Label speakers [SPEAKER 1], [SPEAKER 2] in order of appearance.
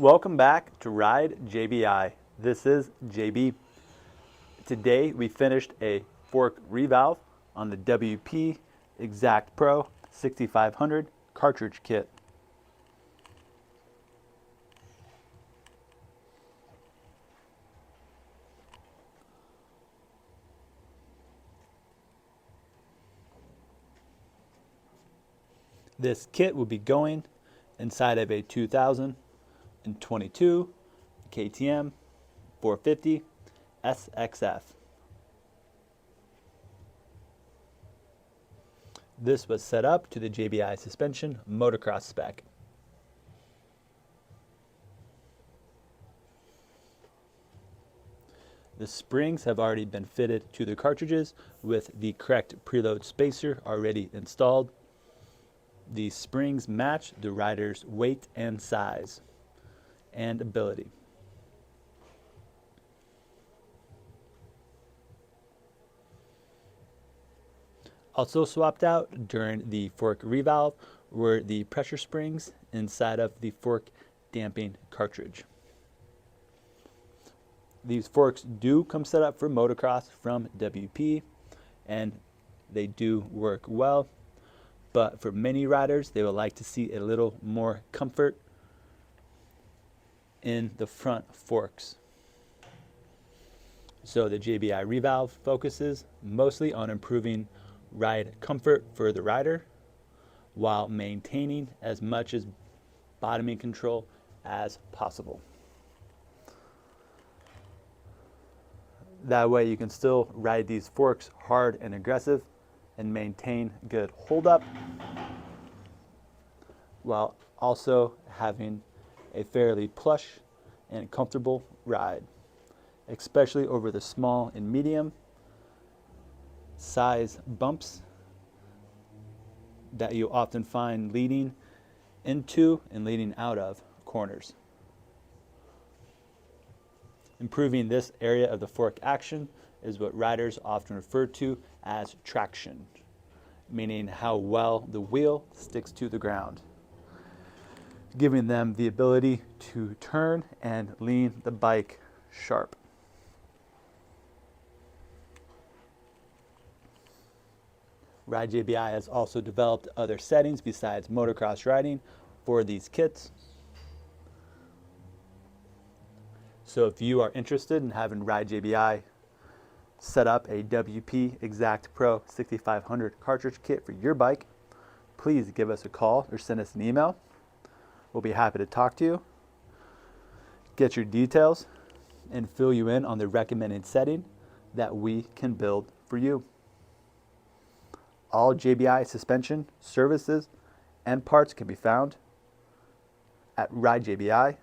[SPEAKER 1] Welcome back to Ride JBI. This is JB. Today we finished a fork revalve on the WP XACT Pro 6500 cartridge kit. This kit will be going inside of a 2022 KTM 450SXF. This was set up to the JBI suspension motocross spec. The springs have already been fitted to the cartridges with the correct preload spacer already installed. The springs match the rider's weight and size and ability. Also swapped out during the fork revalve were the pressure springs inside of the fork damping cartridge. These forks do come set up for motocross from WP, and they do work well. But for many riders, they would like to see a little more comfort in the front forks. So the JBI revalve focuses mostly on improving ride comfort for the rider while maintaining as much as bottoming control as possible. That way you can still ride these forks hard and aggressive and maintain good hold up while also having a fairly plush and comfortable ride, especially over the small and medium size bumps that you often find leading into and leading out of corners. Improving this area of the fork action is what riders often refer to as traction, meaning how well the wheel sticks to the ground, giving them the ability to turn and lean the bike sharp. Ride JBI has also developed other settings besides motocross riding for these kits. So if you are interested in having Ride JBI set up a WP XACT Pro 6500 cartridge kit for your bike, please give us a call or send us an email. We'll be happy to talk to you, get your details, and fill you in on the recommended setting that we can build for you. All JBI suspension services and parts can be found at ridejbi.com.